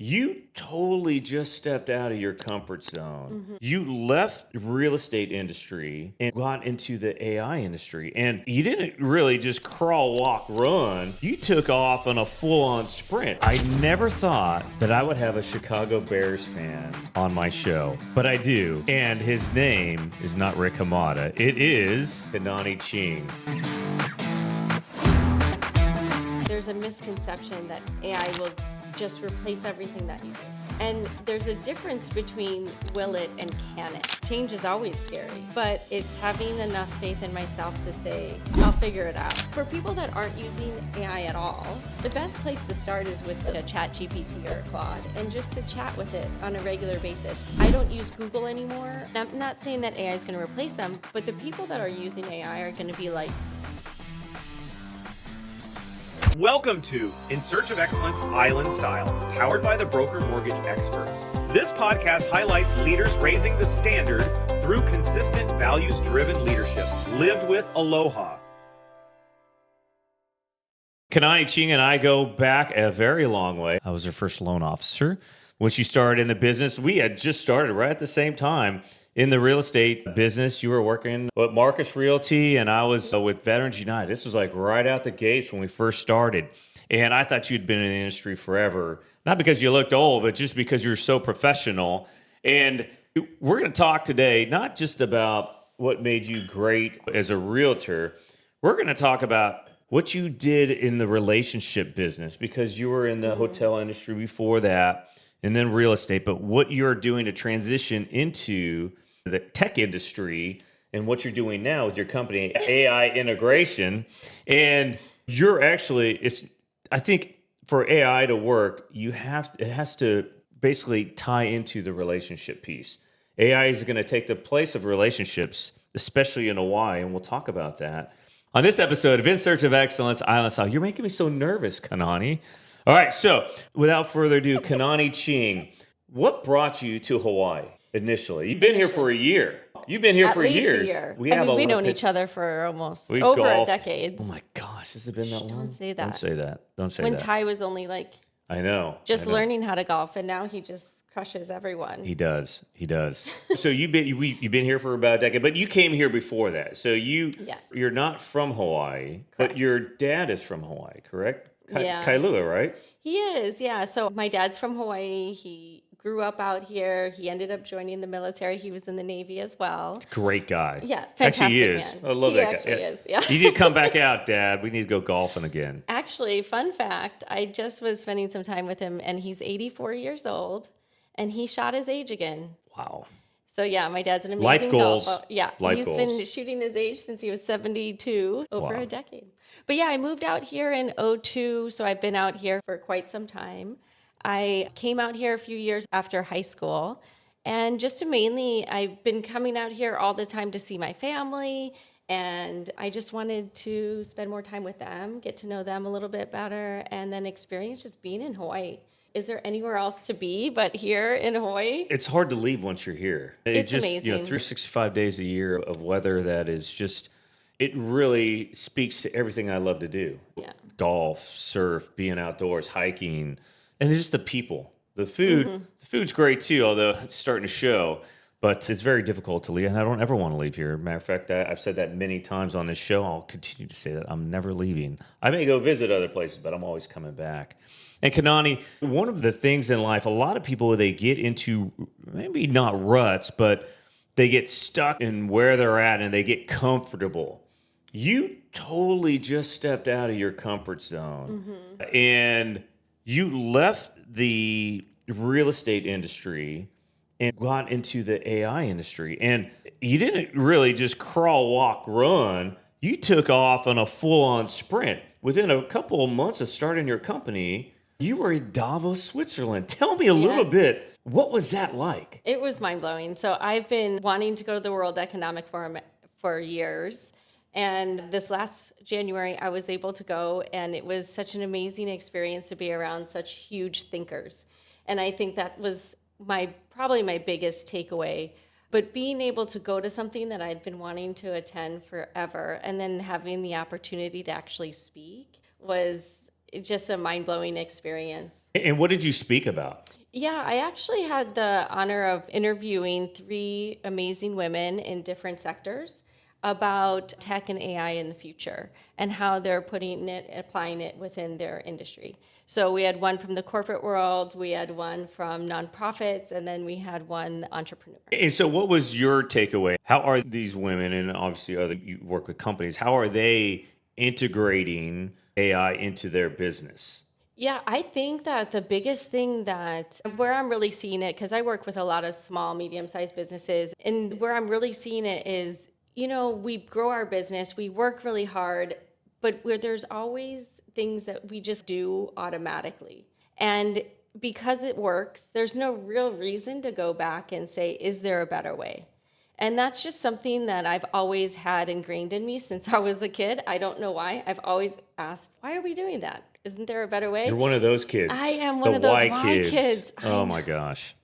You totally just stepped out of your comfort zone. You left the real estate industry and got into the AI industry. And you didn't really just crawl, walk, run. You took off on a full-on sprint. I never thought that I would have a Chicago Bears fan on my show, but I do. And his name is not Rick Hamada. It is Kanani Ching. There's a misconception that AI will just replace everything that you do. And there's a difference between will it and can it. Change is always scary, but it's having enough faith in myself to say, I'll figure it out. For people that aren't using AI at all, the best place to start is with ChatGPT or Claude and just to chat with it on a regular basis. I don't use Google anymore. I'm not saying that AI is going to replace them, but the people that are using AI are going to be like, Welcome to In Search of Excellence Island Style, powered by the broker mortgage experts. This podcast highlights leaders raising the standard through consistent values-driven leadership, lived with aloha. Kanani Ching and I go back a very long way. I was her first loan officer when she started in the business. We had just started right at the same time in the real estate business. You were working with Marcus Realty and I was with Veterans United. This was like right out the gates when we first started. And I thought you'd been in the industry forever, not because you looked old, but just because you're so professional. And we're going to talk today, not just about what made you great as a realtor. We're going to talk about what you did in the relationship business, because you were in the hotel industry before that and then real estate, but what you're doing to transition into the tech industry and what you're doing now with your company, AI integration. And you're actually, I think for AI to work, it has to basically tie into the relationship piece. AI is going to take the place of relationships, especially in Hawaii, and we'll talk about that on this episode of In Search of Excellence Island Style. You're making me so nervous, Kanani. All right, so without further ado, Kanani Ching, what brought you to Hawaii initially? You've been here for a year. You've been here for years. We've known each other for almost over a decade. Oh my gosh, has it been that long? Don't say that. Don't say that. Don't say when that. Ty was only like I know. learning how to golf, and now he just crushes everyone. He does. So you've been here for about a decade, but you came here before that. So Yes. You're not from Hawaii, Correct. but your dad is from Hawaii, correct? Yeah. Kailua, right? He is, yeah. So my dad's from Hawaii. He grew up out here. He ended up joining the military. He was in the Navy as well. Great guy. Yeah, fantastic Actually, he is. man. I love He that guy. actually is, yeah. You need to come back out, Dad. We need to go golfing again. Actually, fun fact, I just was spending some time with him, and he's 84 years old, and he shot his age again. Wow. So yeah, my dad's an amazing Life goals. golfer. Yeah, Life he's goals. been shooting his age since he was 72, over Wow. a decade. But yeah, I moved out here in '02, so I've been out here for quite some time. I came out here a few years after high school, and I've been coming out here all the time to see my family, and I just wanted to spend more time with them, get to know them a little bit better, and then experience just being in Hawaii. Is there anywhere else to be but here in Hawaii? It's hard to leave once you're here. It's amazing. 365 days a year of weather that is just, it really speaks to everything I love to do. Yeah. Golf, surf, being outdoors, hiking, and just the people. The food's great too, although it's starting to show. But it's very difficult to leave, and I don't ever want to leave here. Matter of fact, I've said that many times on this show. I'll continue to say that. I'm never leaving. I may go visit other places, but I'm always coming back. And Kanani, one of the things in life, a lot of people, they get into maybe not ruts, but they get stuck in where they're at and they get comfortable. You totally just stepped out of your comfort zone and you left the real estate industry and got into the AI industry. And you didn't really just crawl, walk, run. You took off on a full-on sprint. Within a couple of months of starting your company, you were in Davos, Switzerland. Tell me a little bit, what was that like? It was mind-blowing. So I've been wanting to go to the World Economic Forum for years. And this last January, I was able to go, and it was such an amazing experience to be around such huge thinkers. And I think that was probably my biggest takeaway. But being able to go to something that I'd been wanting to attend forever, and then having the opportunity to actually speak was just a mind-blowing experience. And what did you speak about? Yeah, I actually had the honor of interviewing 3 amazing women in different sectors about tech and AI in the future and how they're applying it within their industry. So we had one from the corporate world, we had one from nonprofits, and then we had one entrepreneur. And so what was your takeaway? How are these women, and obviously you work with companies, how are they integrating AI into their business? Yeah, I think that the biggest thing that where I'm really seeing it, because I work with a lot of small, medium-sized businesses, and where I'm really seeing it is, we grow our business, we work really hard, but where there's always things that we just do automatically. And because it works, there's no real reason to go back and say, is there a better way? And that's just something that I've always had ingrained in me since I was a kid. I don't know why. I've always asked, why are we doing that? Isn't there a better way? You're one of those kids. I am one of those why kids. Oh my gosh.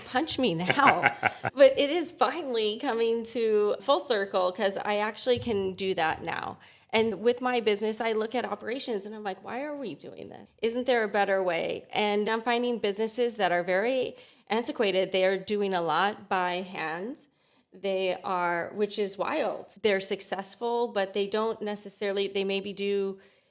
Punch me now. But it is finally coming to full circle because I actually can do that now. And with my business, I look at operations and I'm like, why are we doing this? Isn't there a better way? And I'm finding businesses that are very antiquated. They are doing a lot by hand. Which is wild. They're successful, but they don't necessarily, they maybe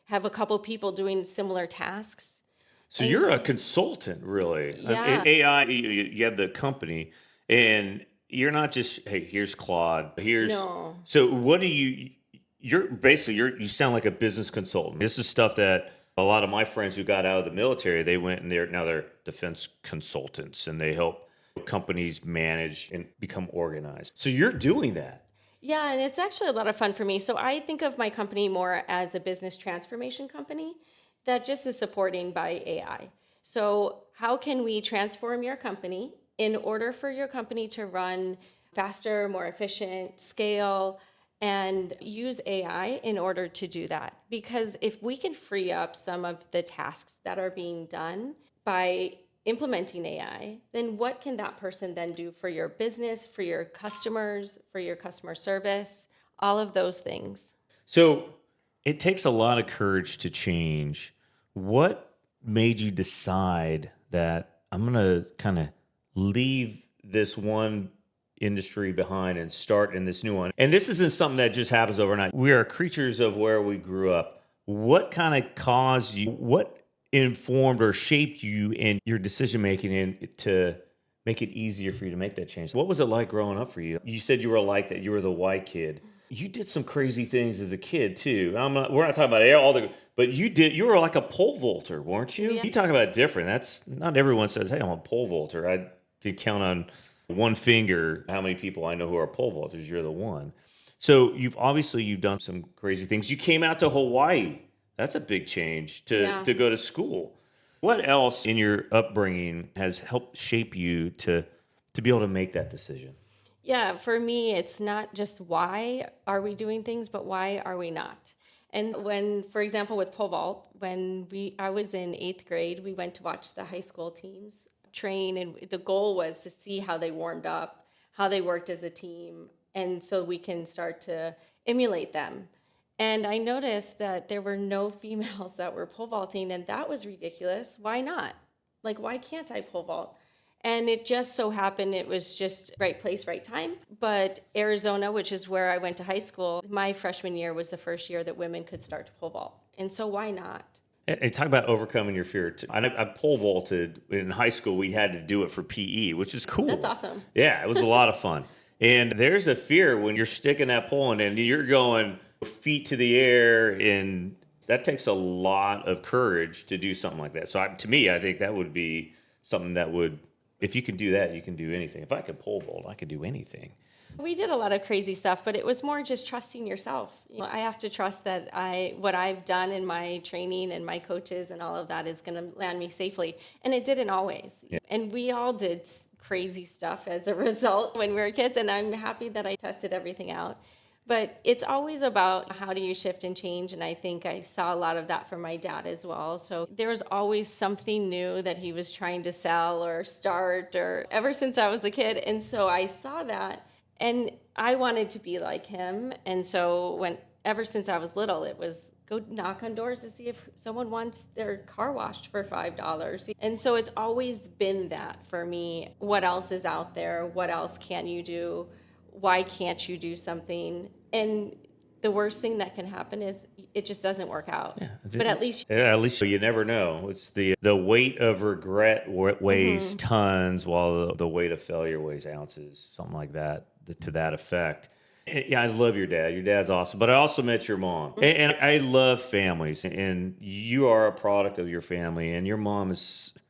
have a couple people doing similar tasks. So you're a consultant, really. Yeah. AI, you have the company, and you're not just, hey, here's Claude. No. So what do you sound like a business consultant. This is stuff that a lot of my friends who got out of the military, they went and now they're defense consultants, and they help companies manage and become organized. So you're doing that. Yeah, and it's actually a lot of fun for me. So I think of my company more as a business transformation company that just is supporting by AI. So how can we transform your company in order for your company to run faster, more efficient, scale, and use AI in order to do that? Because if we can free up some of the tasks that are being done by implementing AI, then what can that person then do for your business, for your customers, for your customer service, all of those things? So it takes a lot of courage to change. What made you decide that I'm going to kind of leave this one industry behind and start in this new one? And this isn't something that just happens overnight. We are creatures of where we grew up. What kind of caused you, what informed or shaped you in your decision making and to make it easier for you to make that change? What was it like growing up for you? You said you were like that. You were the white kid. You did some crazy things as a kid too. We're not talking about but you were like a pole vaulter, weren't you? Yeah. You talk about different. That's not everyone says, hey, I'm a pole vaulter. I could count on one finger how many people I know who are pole vaulters. You're the one. So you've done some crazy things. You came out to Hawaii. That's a big change to go to school. What else in your upbringing has helped shape you to be able to make that decision? Yeah, for me, it's not just why are we doing things, but why are we not? And when, for example, with pole vault, I was in 8th grade, we went to watch the high school teams train, and the goal was to see how they warmed up, how they worked as a team, and so we can start to emulate them. And I noticed that there were no females that were pole vaulting, and that was ridiculous. Why not? Like, why can't I pole vault? And it just so happened it was just right place, right time. But Arizona, which is where I went to high school, my freshman year was the first year that women could start to pole vault. And so why not? And talk about overcoming your fear. I pole vaulted in high school. We had to do it for PE, which is cool. That's awesome. Yeah, it was a lot of fun. And there's a fear when you're sticking that pole in and you're going feet to the air, and that takes a lot of courage to do something like that. So to me, I think that would be something that would, if you can do that, you can do anything. If I could pole vault, I could do anything. We did a lot of crazy stuff, but it was more just trusting yourself. I have to trust that what I've done in my training and my coaches and all of that is going to land me safely. And it didn't always. Yeah. And we all did crazy stuff as a result when we were kids, and I'm happy that I tested everything out. But it's always about how do you shift and change, and I think I saw a lot of that from my dad as well. So there was always something new that he was trying to sell or start, or ever since I was a kid. And so I saw that, and I wanted to be like him. And so ever since I was little, it was go knock on doors to see if someone wants their car washed for $5. And so it's always been that for me. What else is out there? What else can you do? Why can't you do something? And the worst thing that can happen is it just doesn't work out. Yeah, but at least you never know. It's the weight of regret weighs tons, while the weight of failure weighs ounces, something like that, to that effect. Yeah, I love your dad. Your dad's awesome. But I also met your mom. And I love families. And you are a product of your family. And your mom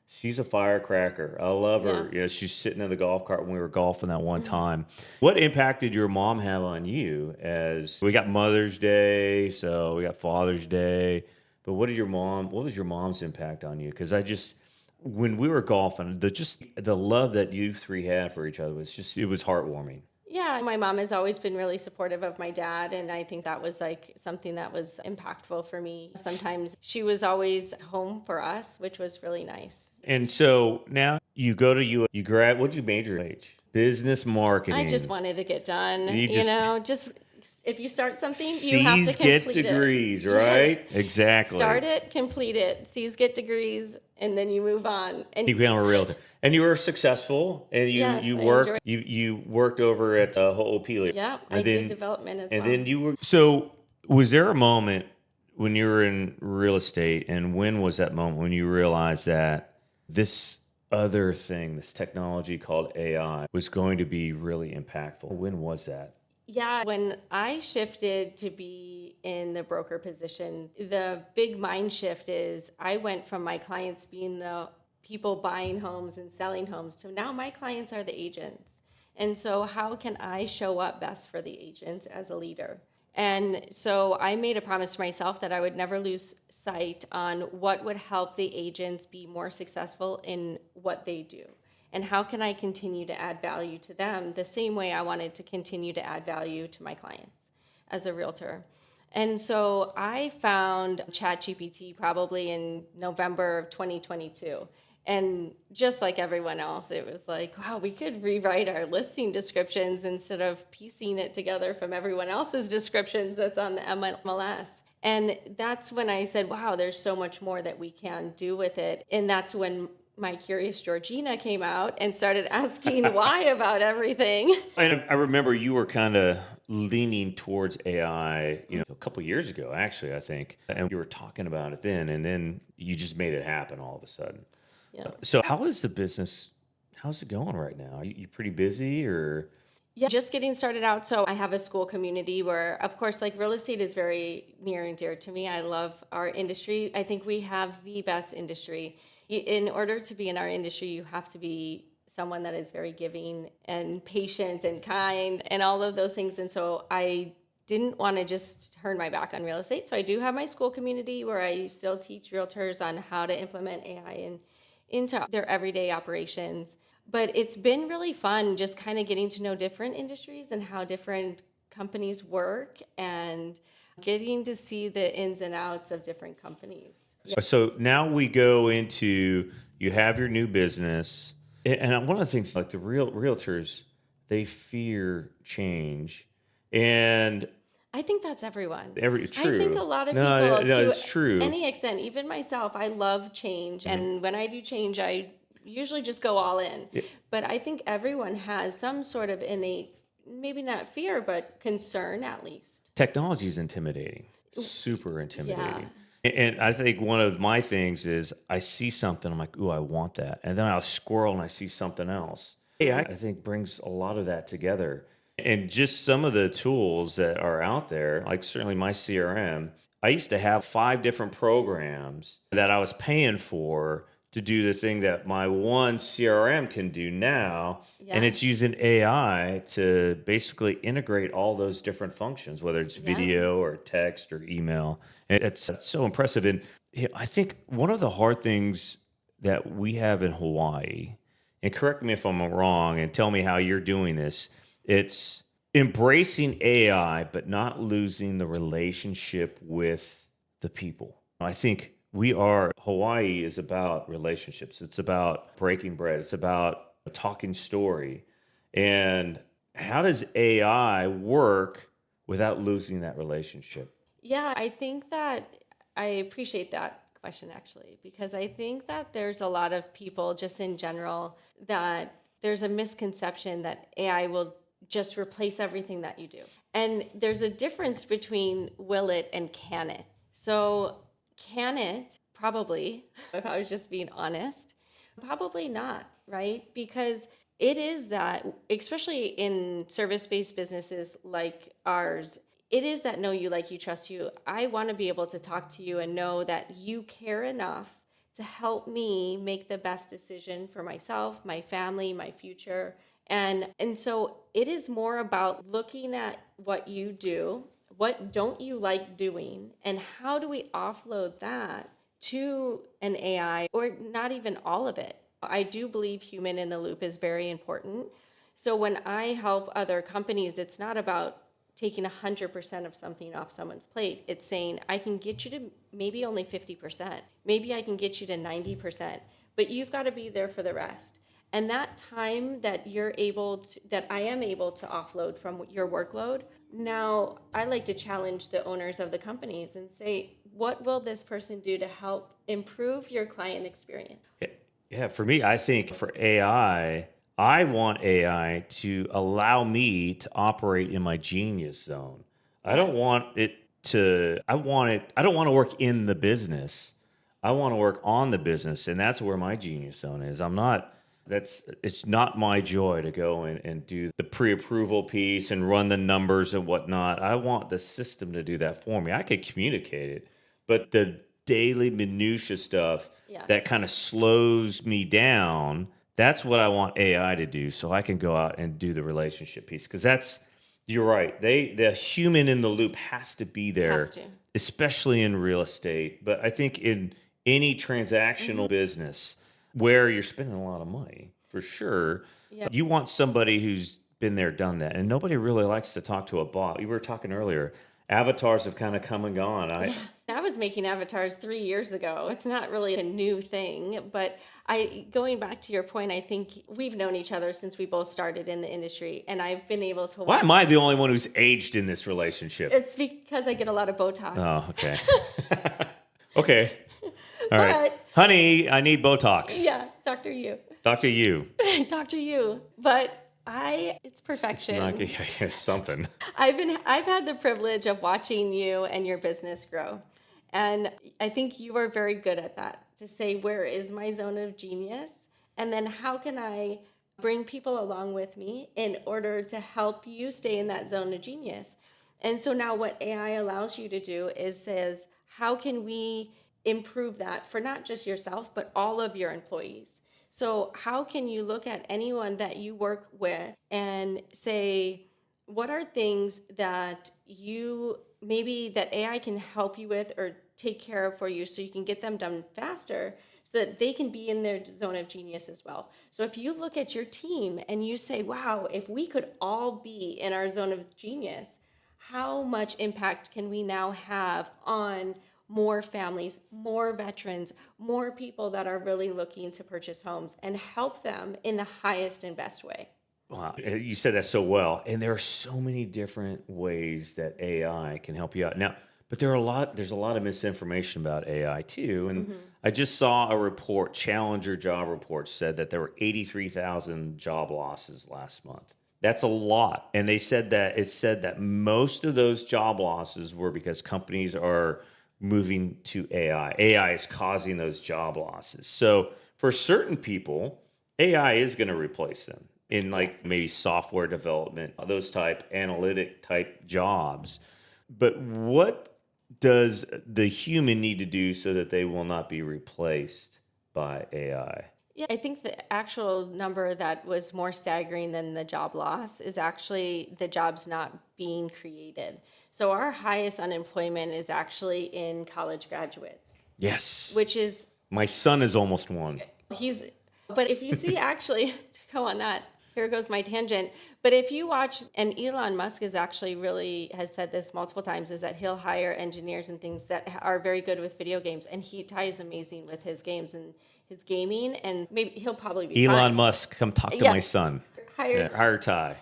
she's a firecracker. I love her. Yeah, she's sitting in the golf cart when we were golfing that one time. What impact did your mom have on you? As we got Mother's Day, so we got Father's Day. But what was your mom's impact on you? Because when we were golfing, the love that you three had for each other it was heartwarming. Yeah, my mom has always been really supportive of my dad, and I think that was like something that was impactful for me. Sometimes she was always home for us, which was really nice. And so now you go to you grad. What did you major in? Business marketing. I just wanted to get done. Just if you start something, you C's have to complete get degrees, right? Yes. Exactly. Start it, complete it. C's get degrees, and then you move on. And you became a realtor, and you were successful, and you worked over at Ho'opili. Yeah, I did development as well. And then you were. So, was there a moment when you were in real estate, and when was that moment when you realized that this other thing, this technology called AI, was going to be really impactful? When was that? Yeah, when I shifted to be in the broker position, the big mind shift is I went from my clients being the people buying homes and selling homes to now my clients are the agents. And so how can I show up best for the agents as a leader? And so I made a promise to myself that I would never lose sight on what would help the agents be more successful in what they do. And how can I continue to add value to them the same way I wanted to continue to add value to my clients as a realtor? And so I found ChatGPT probably in November of 2022. And just like everyone else, it was like, wow, we could rewrite our listing descriptions instead of piecing it together from everyone else's descriptions that's on the MLS. And that's when I said, wow, there's so much more that we can do with it. And that's when my Curious Georgina came out and started asking why about everything. And I remember you were kind of leaning towards AI, a couple of years ago, actually, I think. And you were talking about it then, and then you just made it happen all of a sudden. Yeah. So how is the business, how's it going right now? Are you pretty busy or? Yeah, just getting started out. So I have a school community where, of course, like real estate is very near and dear to me. I love our industry. I think we have the best industry. In order to be in our industry, you have to be someone that is very giving and patient and kind and all of those things. And so I didn't want to just turn my back on real estate. So I do have my school community where I still teach realtors on how to implement AI into their everyday operations. But it's been really fun just kind of getting to know different industries and how different companies work and getting to see the ins and outs of different companies. So now we go into, you have your new business. And one of the things, like the realtors, they fear change. And I think that's everyone. True. I think a lot of people, it's true. Any extent, even myself, I love change. Mm-hmm. And when I do change, I usually just go all in. Yeah. But I think everyone has some sort of innate, maybe not fear, but concern at least. Technology is intimidating, super intimidating. Yeah. And I think one of my things is I see something, I'm like, ooh, I want that. And then I'll scroll and I see something else. AI, I think, brings a lot of that together. And just some of the tools that are out there, like certainly my CRM, I used to have 5 different programs that I was paying for to do the thing that my one CRM can do now. Yeah. And it's using AI to basically integrate all those different functions, whether it's video or text or email. And it's so impressive. And I think one of the hard things that we have in Hawaii, and correct me if I'm wrong and tell me how you're doing this, it's embracing AI, but not losing the relationship with the people. I think Hawaii is about relationships. It's about breaking bread. It's about a talking story. And how does AI work without losing that relationship? Yeah, I think that I appreciate that question actually, because I think that there's a lot of people just in general that there's a misconception that AI will just replace everything that you do. And there's a difference between will it and can it. So, can it? Probably, if I was just being honest, probably not, right? Because it is that, especially in service based businesses like ours, it is that know you, like you, trust you. I want to be able to talk to you and know that you care enough to help me make the best decision for myself, my family, my future. And so it is more about looking at what you do, what don't you like doing, and how do we offload that to an AI, or not even all of it. I do believe human in the loop is very important. So when I help other companies, it's not about taking 100% of something off someone's plate. It's saying, I can get you to maybe only 50%. Maybe I can get you to 90%, but you've got to be there for the rest. And that time that that I am able to offload from your workload, now I like to challenge the owners of the companies and say, what will this person do to help improve your client experience? Yeah, for me, I think for AI, I want AI to allow me to operate in my genius zone. I don't Yes. want it I don't want to work in the business. I want to work on the business. And that's where my genius zone is. It's not my joy to go in and do the pre-approval piece and run the numbers and whatnot. I want the system to do that for me. I could communicate it, but the daily minutia stuff Yes. that kind of slows me down, that's what I want AI to do, so I can go out and do the relationship piece. Because you're right. The human in the loop has to be there, Has to. especially in real estate. But I think in any transactional business where you're spending a lot of money, for sure, Yeah. you want somebody who's been there, done that. And nobody really likes to talk to a bot. We were talking earlier. Avatars have kind of come and gone. I was making avatars 3 years ago. It's not really a new thing, but going back to your point, I think we've known each other since we both started in the industry, and I've been able to Why watch. am I the only one who's aged in this relationship? It's because I get a lot of Botox. Oh, okay. Okay. All right. But Honey, I need Botox. yeah, Dr. You. Dr. You. Dr. You. But it's It's perfection. not, yeah, it's something. I've had the privilege of watching you and your business grow. And I think you are very good at that, to say, where is my zone of genius? And then how can I bring people along with me in order to help you stay in that zone of genius? And so now what AI allows you to do is says, how can we improve that for not just yourself, but all of your employees? So how can you look at anyone that you work with and say, what are things that that AI can help you with or take care of for you, so you can get them done faster, so that they can be in their zone of genius as well. So if you look at your team and you say, wow, if we could all be in our zone of genius, how much impact can we now have on more families, more veterans, more people that are really looking to purchase homes, and help them in the highest and best way? Wow. You said that so well. And there are so many different ways that AI can help you out. Now, but there's a lot of misinformation about AI too. And I just saw a report, Challenger job report, said that there were 83,000 job losses last month. That's a lot. And it said that most of those job losses were because companies are moving to AI. AI is causing those job losses. So for certain people, AI is going to replace them in Yes. maybe software development, those type analytic type jobs. But what does the human need to do so that they will not be replaced by AI? Yeah, I think the actual number that was more staggering than the job loss is actually the jobs not being created. So our highest unemployment is actually in college graduates, Yes. which is My son is almost one. but if you see actually, to go on that, here goes my tangent. But if you watch, and Elon Musk is actually has said this multiple times, is that he'll hire engineers and things that are very good with video games, and he ties amazing with his games and his gaming, and maybe he'll probably be Elon fine. Musk, come talk to Yeah. my son. Hire Hire Ty.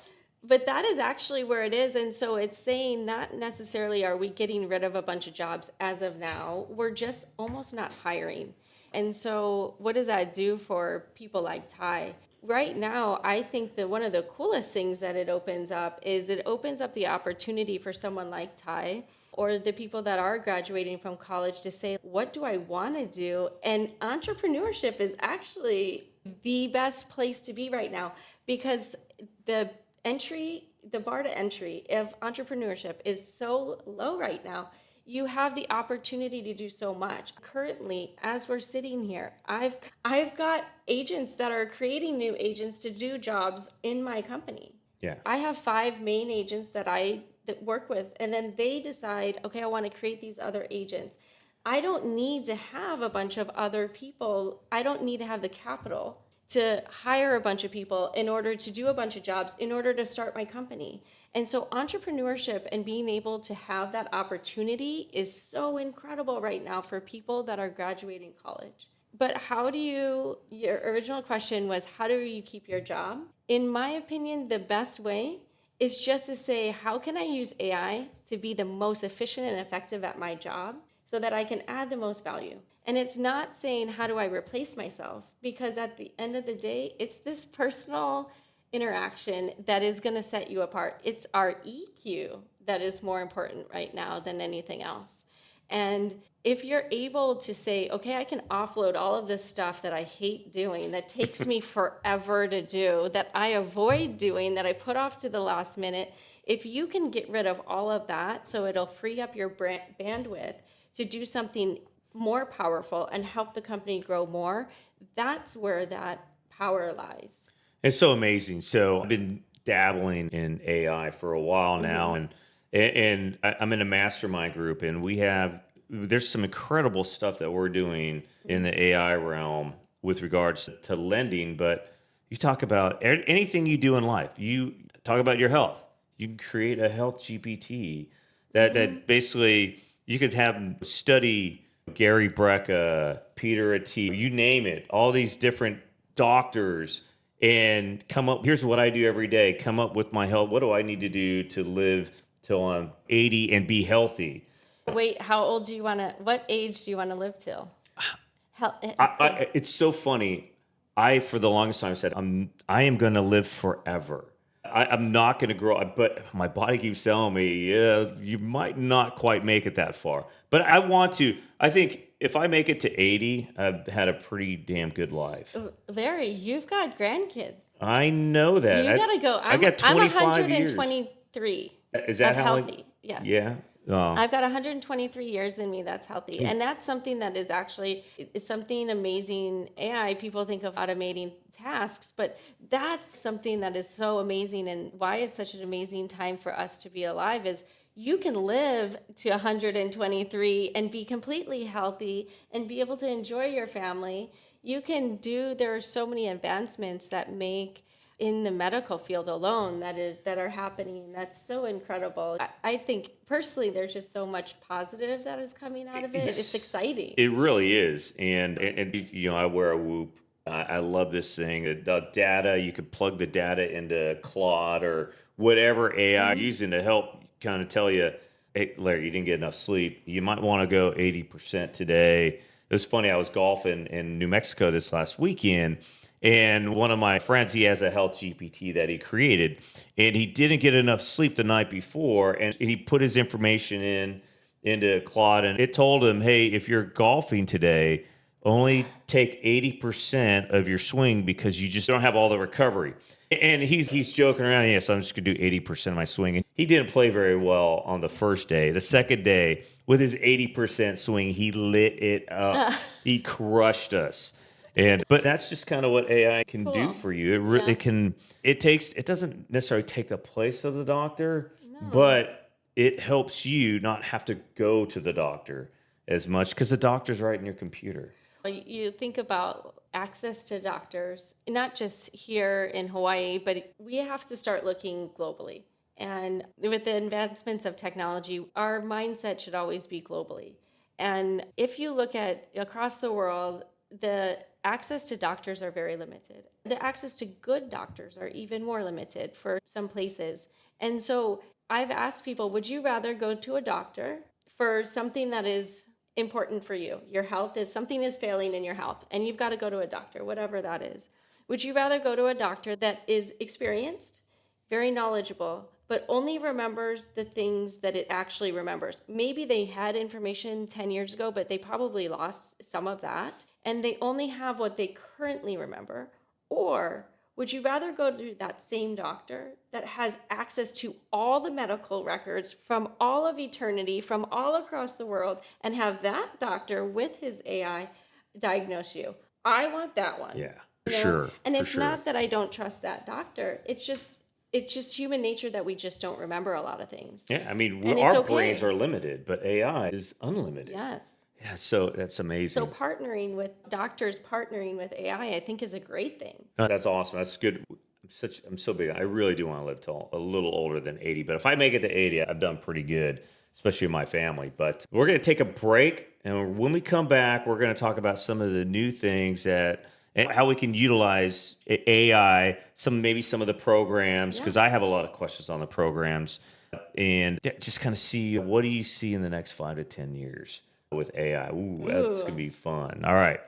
But that is actually where it is. And so it's saying not necessarily are we getting rid of a bunch of jobs as of now, we're just almost not hiring. And so what does that do for people like Ty? Right now, I think that one of the coolest things that it opens up is it opens up the opportunity for someone like Ty or the people that are graduating from college to say, what do I want to do? And entrepreneurship is actually the best place to be right now, because the bar to entry of entrepreneurship is so low right now. You have the opportunity to do so much. Currently, as we're sitting here, I've got agents that are creating new agents to do jobs in my company. Yeah. I have 5 main agents that work with, and then they decide, okay, I want to create these other agents. I don't need to have a bunch of other people. I don't need to have the capital to hire a bunch of people in order to do a bunch of jobs in order to start my company. And so entrepreneurship and being able to have that opportunity is so incredible right now for people that are graduating college. But your original question was, how do you keep your job? In my opinion, the best way is just to say, how can I use AI to be the most efficient and effective at my job so that I can add the most value? And it's not saying, how do I replace myself? Because at the end of the day, it's this personal interaction that is going to set you apart. It's our EQ that is more important right now than anything else. And if you're able to say, okay, I can offload all of this stuff that I hate doing, that takes me forever to do, that I avoid doing, that I put off to the last minute, if you can get rid of all of that so it'll free up your bandwidth to do something more powerful and help the company grow more, that's where that power lies. It's so amazing. So I've been dabbling in AI for a while now, and I'm in a mastermind group, and there's some incredible stuff that we're doing in the AI realm with regards to lending. But you talk about anything you do in life. You talk about your health. You can create a health GPT that basically you could have them study Gary Brecka, Peter Attia, you name it, all these different doctors, and come up, here's what I do every day, come up with my health. What do I need to do to live till I'm 80 and be healthy? Wait, what age do you want to live till? It's so funny. For the longest time, said I am going to live forever. I'm not going to grow up, but my body keeps telling me, yeah, you might not quite make it that far. But I want to. I think if I make it to 80, I've had a pretty damn good life. Larry, you've got grandkids. I know that. You got to go. I got 25 years. I'm 123 Is that of how healthy. Yes. Yeah. I've got 123 years in me that's healthy. And that's something that is something amazing. AI, people think of automating tasks, but that's something that is so amazing, and why it's such an amazing time for us to be alive is you can live to 123 and be completely healthy and be able to enjoy your family. There are so many advancements that make in the medical field alone that are happening. That's so incredible. I think personally, there's just so much positive that is coming out of it. It's exciting. It really is. And I wear a Whoop. I love this thing. The data, you could plug the data into Claude or whatever AI you're using to help kind of tell you, hey, Larry, you didn't get enough sleep. You might want to go 80% today. It was funny. I was golfing in New Mexico this last weekend, and one of my friends, he has a health GPT that he created, and he didn't get enough sleep the night before, and he put his information into Claude, and it told him, hey, if you're golfing today, only take 80% of your swing because you just don't have all the recovery. And he's joking around. Yes, I'm just going to do 80% of my swing. And he didn't play very well on the first day. The second day, with his 80% swing, he lit it up. He crushed us. But that's just kind of what AI can do for you. It doesn't necessarily take the place of the doctor, but it helps you not have to go to the doctor as much because the doctor's right in your computer. You think about access to doctors, not just here in Hawaii, but we have to start looking globally. And with the advancements of technology, our mindset should always be globally. And if you look at across the world, the access to doctors are very limited. The access to good doctors are even more limited for some places. And so I've asked people, would you rather go to a doctor for something that is important for you? Your health is, something is failing in your health and you've got to go to a doctor, whatever that is. Would you rather go to a doctor that is experienced, very knowledgeable, but only remembers the things that it actually remembers? Maybe they had information 10 years ago, but they probably lost some of that, and they only have what they currently remember. Or would you rather go to that same doctor that has access to all the medical records from all of eternity, from all across the world, and have that doctor with his AI diagnose you? I want that one. Yeah, You know? sure. And for it's sure. not that I don't trust that doctor. It's just human nature that we just don't remember a lot of things. Yeah, I mean, And it's our okay. brains are limited, but AI is unlimited. Yes. Yeah, so that's amazing. So partnering with doctors, partnering with AI, I think is a great thing. No, that's awesome. That's good. I'm so big. I really do want to live till a little older than 80. But if I make it to 80, I've done pretty good, especially in my family. But we're going to take a break. And when we come back, we're going to talk about some of the new things that and how we can utilize AI, maybe some of the programs, because I have a lot of questions on the programs. And just kind of see, what do you see in the next 5 to 10 years with AI? Ooh, that's going to be fun. All right.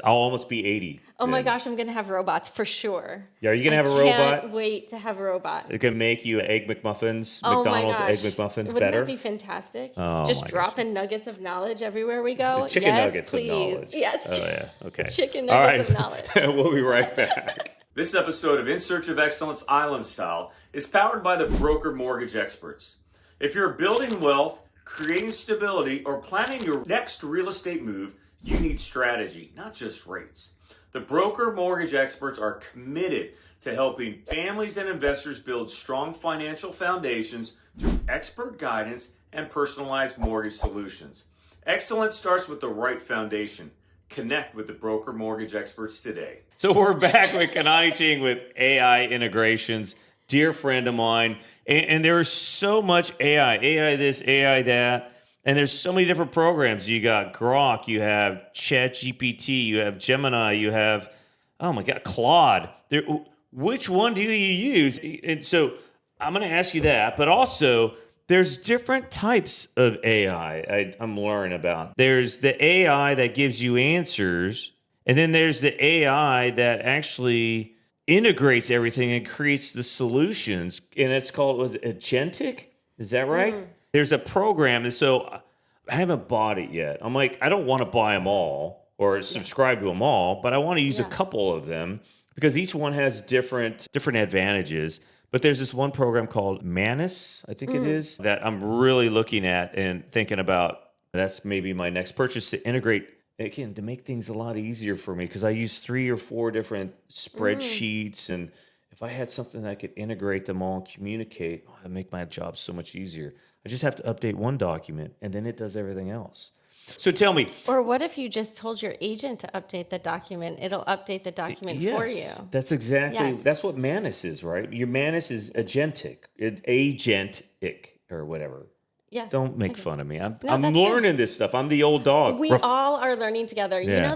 I'll almost be 80. Oh my then. gosh, I'm going to have robots for sure. Yeah, are you going to have a I robot? can't wait to have a robot. It can make you Egg McMuffins, Oh my McDonald's gosh. Egg McMuffins Wouldn't better. that be fantastic? Oh Just my dropping nuggets of knowledge everywhere we go. Chicken yes, nuggets please. of knowledge. Yes. Oh, yeah. Okay. Chicken All nuggets right. of knowledge. We'll be right back. This episode of In Search of Excellence Island Style is powered by the broker mortgage experts. If you're building wealth, creating stability, or planning your next real estate move, you need strategy, not just rates. The broker mortgage experts are committed to helping families and investors build strong financial foundations through expert guidance and personalized mortgage solutions. Excellence starts with the right foundation. Connect with the broker mortgage experts today. So we're back with Kanani Ching with AI integrations, dear friend of mine. And there is so much AI this, AI that. And there's so many different programs. You got Grok, you have ChatGPT, you have Gemini, you have, oh my God, Claude. Which one do you use? And so I'm going to ask you that, but also there's different types of AI I'm learning about. There's the AI that gives you answers, and then there's the AI that actually integrates everything and creates the solutions. And it's called, was it Agentic? Is that right? There's a program, and so I haven't bought it yet. I'm like, I don't want to buy them all or subscribe to them all, but I want to use a couple of them because each one has different advantages. But there's this one program called Manus, I think it is, that I'm really looking at and thinking about. That's maybe my next purchase, to integrate, again, to make things a lot easier for me, because I use 3 or 4 different spreadsheets, and if I had something that could integrate them all and communicate, it'd make my job so much easier. I just have to update one document, and then it does everything else. So tell me. Or what if you just told your agent to update the document? It'll update the document for you. That's exactly, Yes. that's what Manus is, right? Your Manus is Agentic, Agentic, or whatever. Yes. Don't make fun of me. I'm that's learning this stuff. I'm the old dog. We all are learning together. Yeah. You know,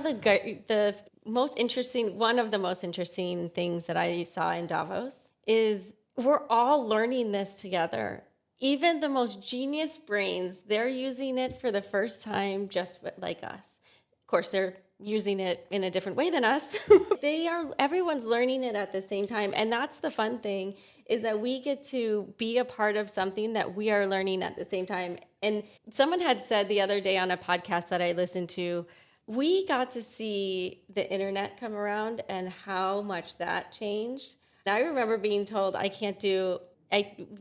the most interesting, one of the most interesting things that I saw in Davos is we're all learning this together. Even the most genius brains, they're using it for the first time just like us. Of course, they're using it in a different way than us. Everyone's learning it at the same time. And that's the fun thing, is that we get to be a part of something that we are learning at the same time. And someone had said the other day on a podcast that I listened to, we got to see the internet come around and how much that changed. I remember being told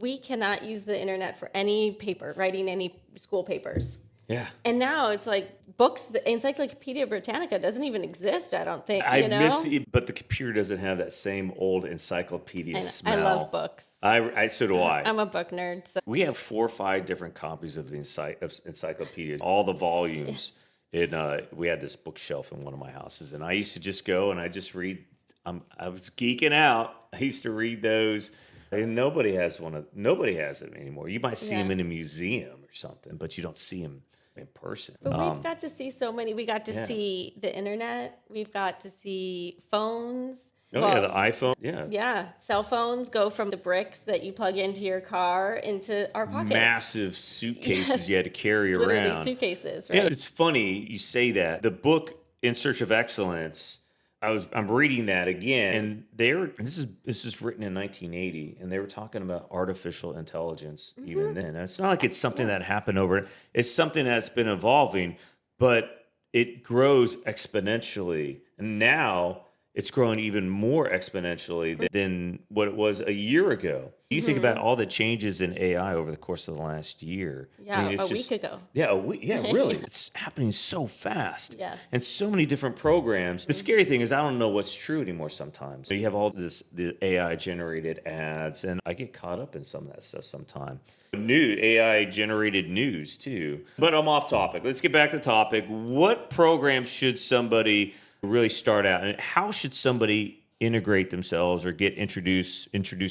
we cannot use the internet for any paper, writing any school papers. Yeah. And now it's like books, the Encyclopedia Britannica doesn't even exist, I don't think, I miss it, but the computer doesn't have that same old encyclopedia smell. I love books. So do I. I'm a book nerd. So. We have 4 or 5 different copies of the encyclopedia, all the volumes. We had this bookshelf in one of my houses, and I used to just go and I just read. I was geeking out. I used to read those. And nobody has it anymore. You might see them in a museum or something, but you don't see them in person. But we've got to see so many. We got to Yeah. see the internet. We've got to see phones. Oh, yeah, the iPhone. Yeah. Yeah, cell phones go from the bricks that you plug into your car into our pockets. Massive suitcases Yes. you had to carry Literally around. suitcases, Yeah, right? it's funny you say that. The book In Search of Excellence, I'm reading that again, and this is written in 1980, and they were talking about artificial intelligence even then. And it's not like it's something that happened over. It's something that's been evolving, but it grows exponentially, and now it's growing even more exponentially than what it was a year ago. You think about all the changes in AI over the course of the last year. Yeah, it's a week ago. Yeah, really. It's happening so fast. Yes. And so many different programs. The scary thing is I don't know what's true anymore sometimes. So you have all the AI generated ads, and I get caught up in some of that stuff sometimes. New AI generated news too. But I'm off topic. Let's get back to topic. What program should somebody really start out, and how should somebody integrate themselves or get introduce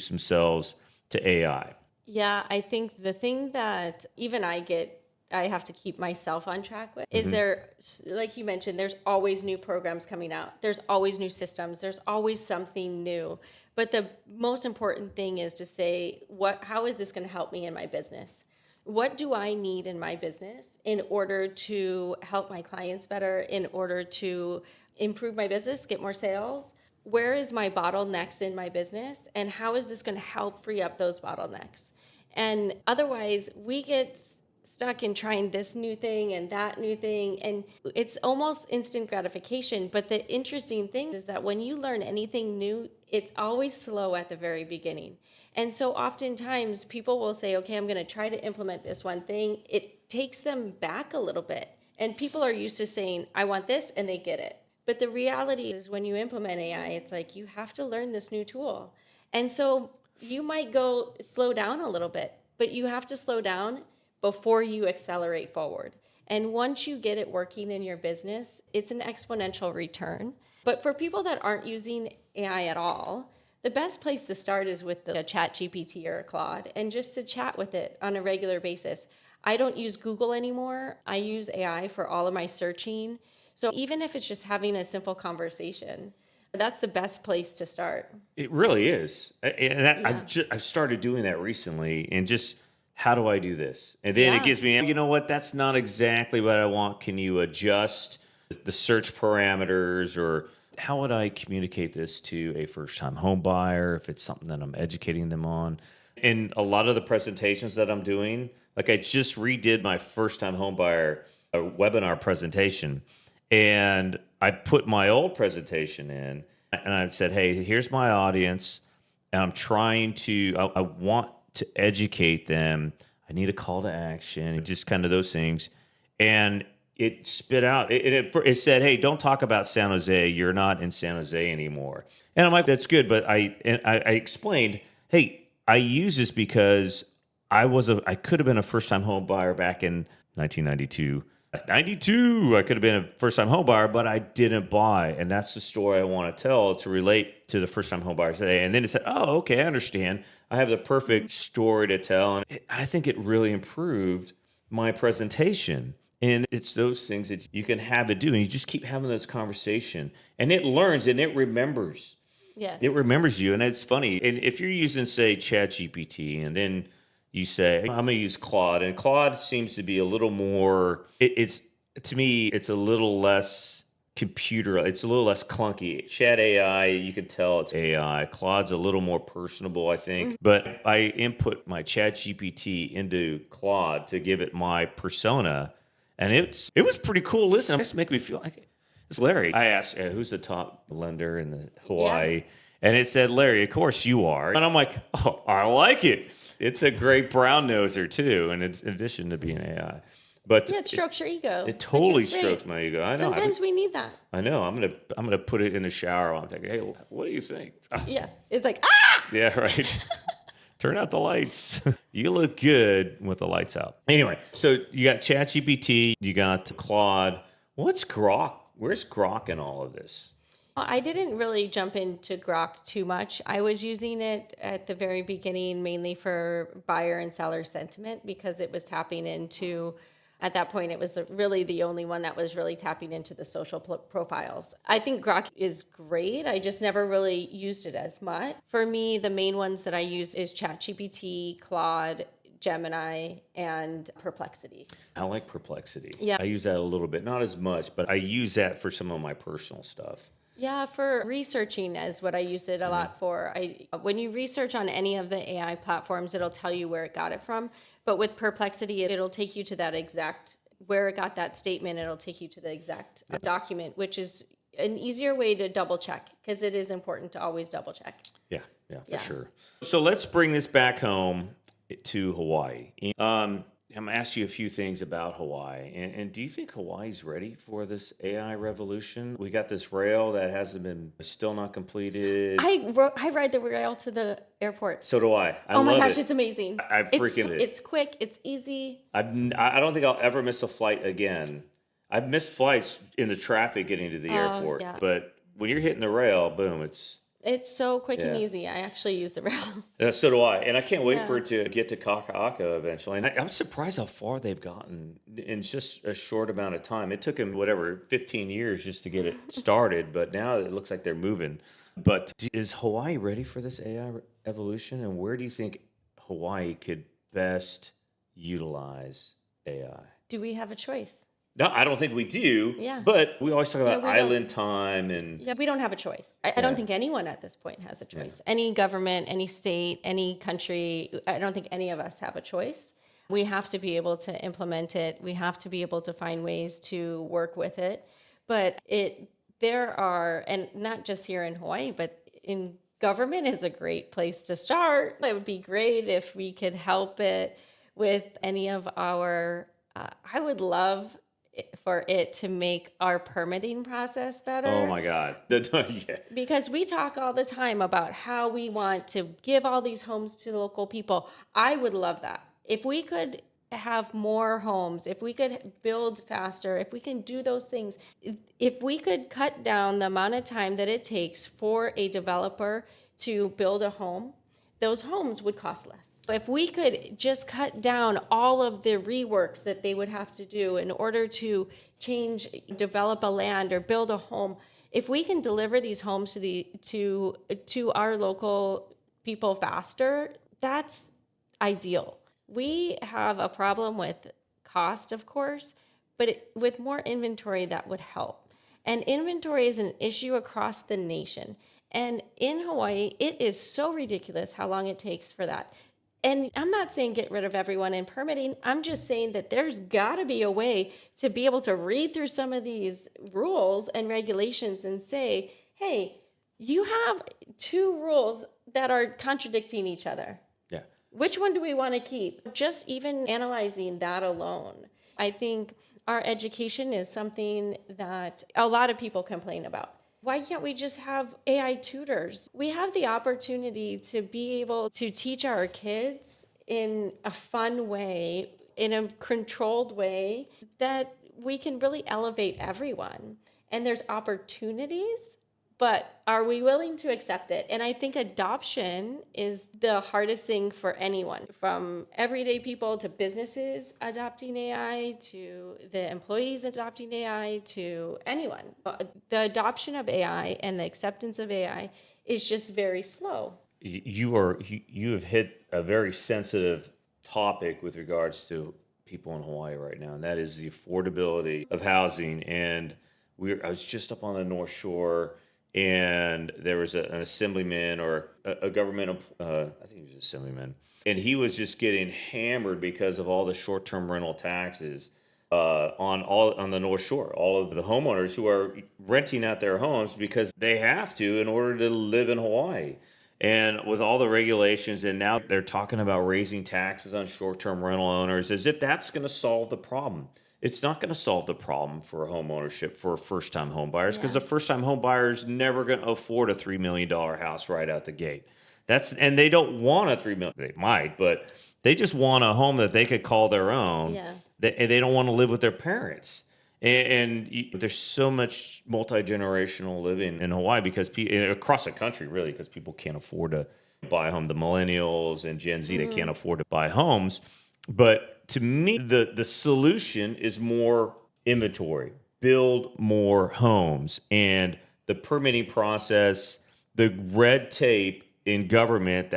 themselves to AI? Yeah, I think the thing that even I have to keep myself on track with is there, like you mentioned, there's always new programs coming out. There's always new systems. There's always something new. But the most important thing is to say, how is this going to help me in my business? What do I need in my business in order to help my clients better, in order to improve my business, get more sales? Where is my bottlenecks in my business, and how is this going to help free up those bottlenecks? And otherwise, we get stuck in trying this new thing and that new thing, and it's almost instant gratification. But the interesting thing is that when you learn anything new, it's always slow at the very beginning. And so oftentimes people will say, okay, I'm going to try to implement this one thing. It takes them back a little bit. And people are used to saying, I want this, and they get it. But the reality is when you implement AI, it's like you have to learn this new tool. And so you might go slow down a little bit, but you have to slow down before you accelerate forward. And once you get it working in your business, it's an exponential return. But for people that aren't using AI at all, the best place to start is with the ChatGPT or Claude, and just to chat with it on a regular basis. I don't use Google anymore. I use AI for all of my searching. So even if it's just having a simple conversation, that's the best place to start. It really is. I've started doing that recently, and just how do I do this? And then it gives me, you know what, that's not exactly what I want. Can you adjust the search parameters, or how would I communicate this to a first-time home buyer if it's something that I'm educating them on? And a lot of the presentations that I'm doing, like I just redid my first-time home buyer webinar presentation, and I put my old presentation in, and I said, hey, here's my audience, and I want to educate them. I need a call to action, just kind of those things. And it spit out, it said, hey, don't talk about San Jose. You're not in San Jose anymore. And I'm like, that's good. But I explained, hey, I use this because I could have been a first-time home buyer back in 1992. 92, I could have been a first-time home buyer, but I didn't buy. And that's the story I want to tell to relate to the first-time home buyers today. And then it said, oh, okay, I understand. I have the perfect story to tell. And I think it really improved my presentation. And it's those things that you can have it do. And you just keep having this conversation. And it learns and it remembers. Yes. It remembers you. And it's funny. And if you're using, say, ChatGPT, and then you say, I'm going to use Claude. And Claude seems to be a little more, to me, it's a little less computer. It's a little less clunky. Chat AI, you can tell it's AI. Claude's a little more personable, I think. But I input my ChatGPT into Claude to give it my persona. And it was pretty cool. Listen, it's making me feel like it's Larry. I asked, who's the top lender in the Hawaii? Yeah. And it said, Larry, of course you are. And I'm like, oh, I like it. It's a great brown noser too, and it's in addition to being AI. But yeah, it strokes your ego. It totally strokes my ego. I know. Sometimes we need that. I know. I'm gonna put it in the shower while I'm thinking, hey, what do you think? Yeah, it's like ah. Yeah, right. Turn out the lights. You look good with the lights out. Anyway, so you got ChatGPT, you got Claude. What's Grok? Where's Grok in all of this? I didn't really jump into Grok too much. I was using it at the very beginning mainly for buyer and seller sentiment because it was tapping into At that point, it was really the only one that was really tapping into the social profiles. I think Grok is great. I just never really used it as much. For me, the main ones that I use is ChatGPT, Claude, Gemini, and Perplexity. I like Perplexity. Yeah. I use that a little bit, not as much, but I use that for some of my personal stuff. Yeah, for researching is what I use it a lot for. When you research on any of the AI platforms, it'll tell you where it got it from. But with Perplexity, it'll take you to that exact, where it got that statement, it'll take you to the exact document, which is an easier way to double check, because it is important to always double check. Yeah, for sure. So let's bring this back home to Hawaii. I'm going to ask you a few things about Hawaii. And do you think Hawaii's ready for this AI revolution? We got this rail that still not completed. I ride the rail to the airport. So do I. Oh my gosh, it's amazing. Freaking it's quick, it's easy. I don't think I'll ever miss a flight again. I've missed flights in the traffic getting to the airport. Yeah. But when you're hitting the rail, boom, it's so quick and easy. I actually use the rail. So do I. And I can't wait for it to get to Kaka'aka eventually. And I'm surprised how far they've gotten in just a short amount of time. It took them, 15 years just to get it started. But now it looks like they're moving. But is Hawaii ready for this AI evolution? And where do you think Hawaii could best utilize AI? Do we have a choice? No, I don't think we do. Yeah. But we always talk about we island time and... Yeah, we don't have a choice. I don't think anyone at this point has a choice. Yeah. Any government, any state, any country, I don't think any of us have a choice. We have to be able to implement it. We have to be able to find ways to work with it. But there are, and not just here in Hawaii, but in government is a great place to start. It would be great if we could help it with any of our, I would love for it to make our permitting process better. Oh my God. Yeah. Because we talk all the time about how we want to give all these homes to local people. I would love that. If we could have more homes, if we could build faster, if we can do those things, if we could cut down the amount of time that it takes for a developer to build a home, those homes would cost less. If we could just cut down all of the reworks that they would have to do in order to develop a land or build a home, if we can deliver these homes to our local people faster, that's ideal. We have a problem with cost, of course, but with more inventory, that would help. And inventory is an issue across the nation. And in Hawaii, it is so ridiculous how long it takes for that. And I'm not saying get rid of everyone in permitting. I'm just saying that there's got to be a way to be able to read through some of these rules and regulations and say, hey, you have two rules that are contradicting each other. Yeah. Which one do we want to keep? Just even analyzing that alone. I think our education is something that a lot of people complain about. Why can't we just have AI tutors? We have the opportunity to be able to teach our kids in a fun way, in a controlled way, that we can really elevate everyone. And there's opportunities, but are we willing to accept it? And I think adoption is the hardest thing for anyone, from everyday people to businesses adopting AI, to the employees adopting AI, to anyone. The adoption of AI and the acceptance of AI is just very slow. You have hit a very sensitive topic with regards to people in Hawaii right now, and that is the affordability of housing. And I was just up on the North Shore, and there was an assemblyman or a government, I think he was an assemblyman, and he was just getting hammered because of all the short-term rental taxes on the North Shore. All of the homeowners who are renting out their homes because they have to in order to live in Hawaii. And with all the regulations, and now they're talking about raising taxes on short-term rental owners as if that's going to solve the problem. It's not going to solve the problem for home ownership for first-time home buyers, because the first-time home buyer is never going to afford a $3 million house right out the gate. And they don't want a $3 million. They might, but they just want a home that they could call their own. Yes. They don't want to live with their parents. And there's so much multi-generational living in Hawaii because across the country, really, because people can't afford to buy a home. The millennials and Gen Z, they can't afford to buy homes. But to me, the solution is more inventory, build more homes, and the permitting process, the red tape in government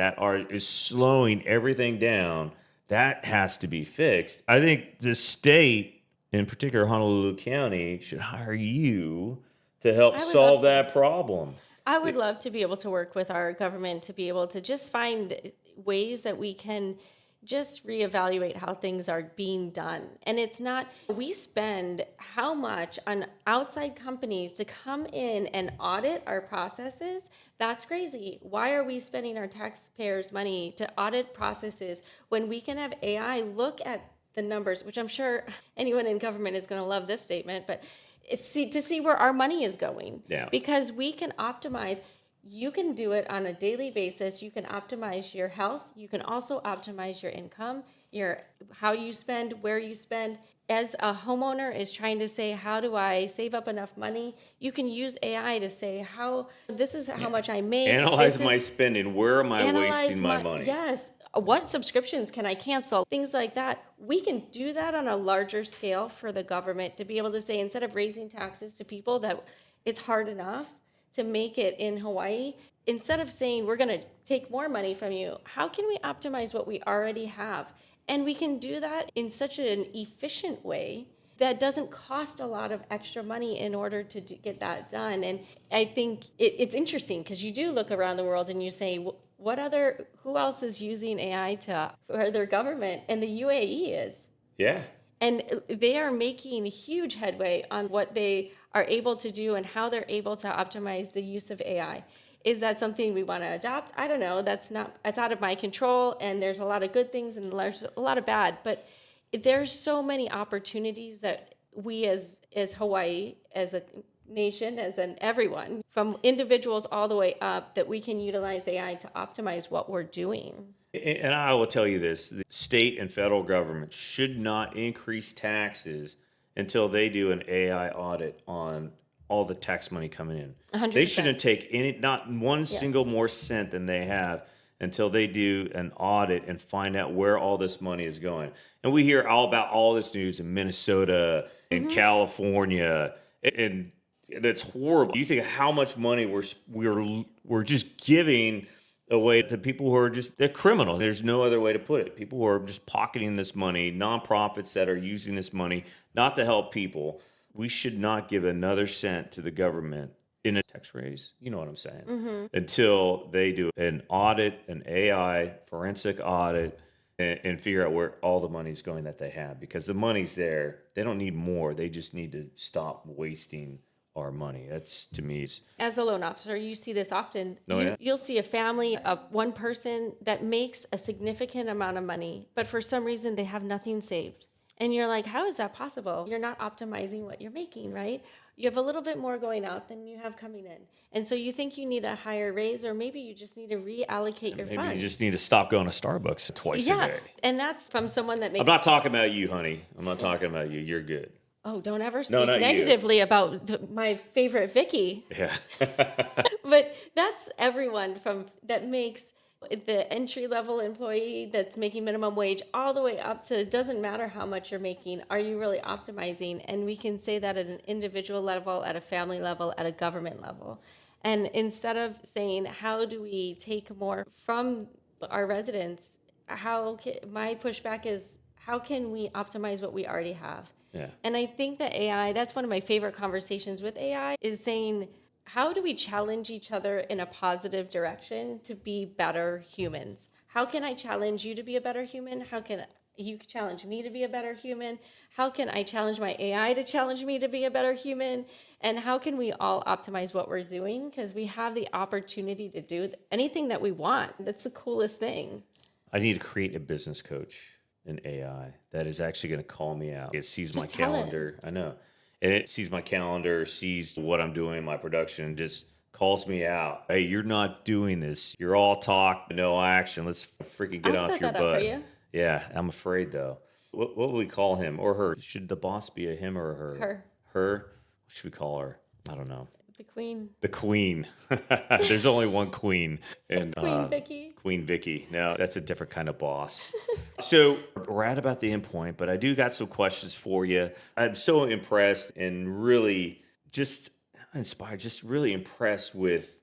is slowing everything down. That has to be fixed. I think the state, in particular Honolulu County, should hire you to help I would love solve to. that problem. I would love to be able to work with our government to be able to just find ways that we can just reevaluate how things are being done. And it's not, we spend how much on outside companies to come in and audit our processes. That's crazy. Why are we spending our taxpayers' money to audit processes when we can have AI look at the numbers, which I'm sure anyone in government is going to love this statement, but to see where our money is going. Yeah. Because we can optimize. You can do it on a daily basis. You can optimize your health. You can also optimize your income, your how you spend, where you spend. As a homeowner is trying to say, how do I save up enough money? You can use AI to say, this is how much I make. Analyze my spending. Where am I wasting my money? Yes. What subscriptions can I cancel? Things like that. We can do that on a larger scale for the government to be able to say, instead of raising taxes to people that it's hard enough to make it in Hawaii, instead of saying we're going to take more money from you, how can we optimize what we already have? And we can do that in such an efficient way that doesn't cost a lot of extra money in order to get that done. And I think it's interesting because you do look around the world and you say, who else is using AI for their government? And the UAE is. Yeah. And they are making huge headway on what they are able to do and how they're able to optimize the use of AI. Is that something we want to adopt? I don't know. That's out of my control. And there's a lot of good things and there's a lot of bad. But there's so many opportunities that we as Hawaii, as a nation, everyone, from individuals all the way up, that we can utilize AI to optimize what we're doing. And I will tell you this, the state and federal government should not increase taxes until they do an AI audit on all the tax money coming in. 100%. They shouldn't take not one single more cent than they have until they do an audit and find out where all this money is going. And we hear all about all this news in Minnesota, in California, and that's horrible. You think of how much money we're just giving away to people who are they're criminals. There's no other way to put it. People who are just pocketing this money, nonprofits that are using this money not to help people. We should not give another cent to the government in a tax raise. You know what I'm saying? Until they do an audit, an AI forensic audit, and figure out where all the money's going that they have. Because the money's there. They don't need more. They just need to stop wasting our money. That's, to me, as a loan officer, you see this often. Yeah. You'll see a family of one person that makes a significant amount of money, but for some reason they have nothing saved. And you're like, how is that possible? You're not optimizing what you're making, right? You have a little bit more going out than you have coming in. And so you think you need a higher raise, or maybe you just need to reallocate your funds. Maybe you just need to stop going to Starbucks twice a day. And that's from someone that makes... I'm not talking about you, honey. I'm not talking about you. You're good. Oh, don't ever speak negatively about my favorite Vicky. Yeah. But that's everyone that makes the entry-level employee that's making minimum wage all the way up to, it doesn't matter how much you're making, are you really optimizing? And we can say that at an individual level, at a family level, at a government level. And instead of saying, how do we take more from our residents, my pushback is, how can we optimize what we already have? Yeah. And I think that AI, that's one of my favorite conversations with AI, is saying, how do we challenge each other in a positive direction to be better humans? How can I challenge you to be a better human? How can you challenge me to be a better human? How can I challenge my AI to challenge me to be a better human? And how can we all optimize what we're doing? Because we have the opportunity to do anything that we want. That's the coolest thing. I need to create a business coach in AI that is actually going to call me out. It sees my calendar. I know. And it sees my calendar, sees what I'm doing, my production, and just calls me out. Hey, you're not doing this. You're all talk, no action. Let's freaking get off your butt. Up for you. Yeah, I'm afraid though. What will we call him or her? Should the boss be a him or a her? Her. Her? What should we call her? I don't know. The queen. The queen. There's only one queen. And Queen Vicky. Queen Vicky. No, that's a different kind of boss. So we're at about the end point, but I do got some questions for you. I'm so impressed and really just inspired, just really impressed with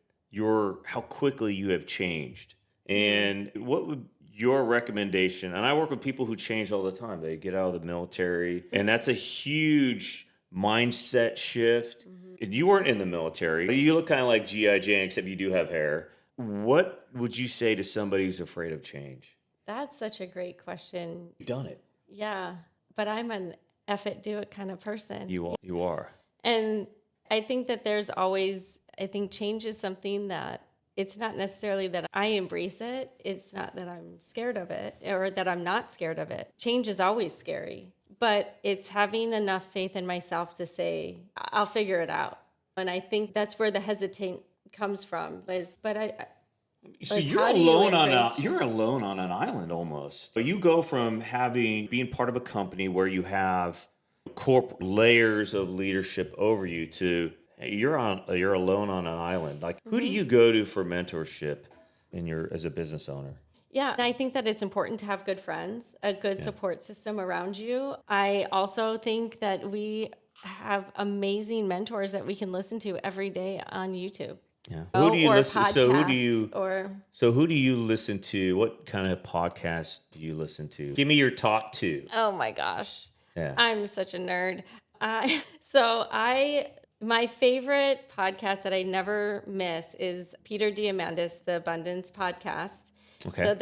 how quickly you have changed. And what would your recommendation? And I work with people who change all the time. They get out of the military, and that's a huge mindset shift. And you weren't in the military. You look kind of like G.I. Jane, except you do have hair. What would you say to somebody who's afraid of change? That's such a great question. You've done it. Yeah, but I'm an F it, do it kind of person. You are. And I think that I think change is something that it's not necessarily that I embrace it. It's not that I'm scared of it or that I'm not scared of it. Change is always scary, but it's having enough faith in myself to say, I'll figure it out. And I think that's where the hesitant comes from. So Like, you're how do you alone embrace you're alone on an island almost. But you go from being part of a company where you have corporate layers of leadership over you to you're alone on an island. Like who do you go to for mentorship as a business owner? Yeah, and I think that it's important to have good friends, a good support system around you. I also think that we have amazing mentors that we can listen to every day on YouTube. Yeah. Who do you listen? So who do you listen to? What kind of podcasts do you listen to? Give me your top two. Oh my gosh. Yeah. I'm such a nerd. My favorite podcast that I never miss is Peter Diamandis, the Abundance Podcast. Okay. So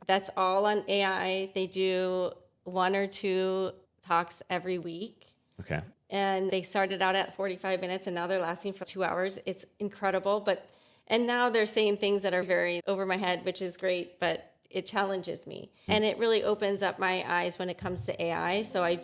that's all on AI. They do 1 or 2 talks every week. Okay. And they started out at 45 minutes and now they're lasting for 2 hours. It's incredible. And now they're saying things that are very over my head, which is great, but it challenges me. And it really opens up my eyes when it comes to AI. So I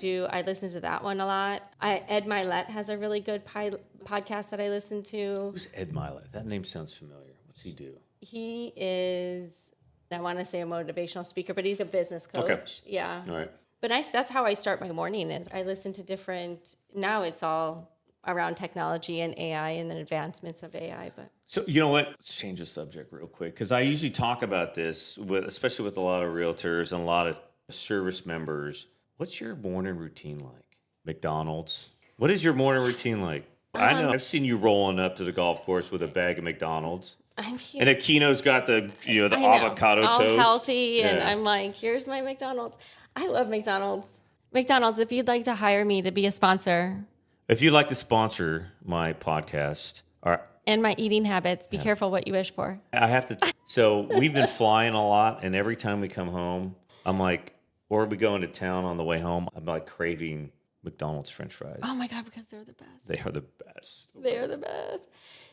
listen to that one a lot. Ed Milet has a really good podcast that I listen to. Who's Ed Milet? That name sounds familiar. What's he do? He is, I want to say a motivational speaker, but he's a business coach. Okay. Yeah. All right. But that's how I start my morning is I listen to now it's all around technology and AI and the advancements of AI. But So you know what? Let's change the subject real quick because I usually talk about this especially with a lot of realtors and a lot of service members. What's your morning routine like? McDonald's. What is your morning routine like? I know I've seen you rolling up to the golf course with a bag of McDonald's. I'm here. And Aquino's got the I know, avocado all toast. healthy, and Yeah. I'm like, here's my McDonald's. I love McDonald's. McDonald's, if you'd like to hire me to be a sponsor If you'd like to sponsor my podcast, and my eating habits, be careful what you wish for. I have to. So we've been flying a lot, and every time we come home, I'm like, or we go into town on the way home, I'm like craving McDonald's French fries. Oh my God, because they're the best. They are the best. They are the best.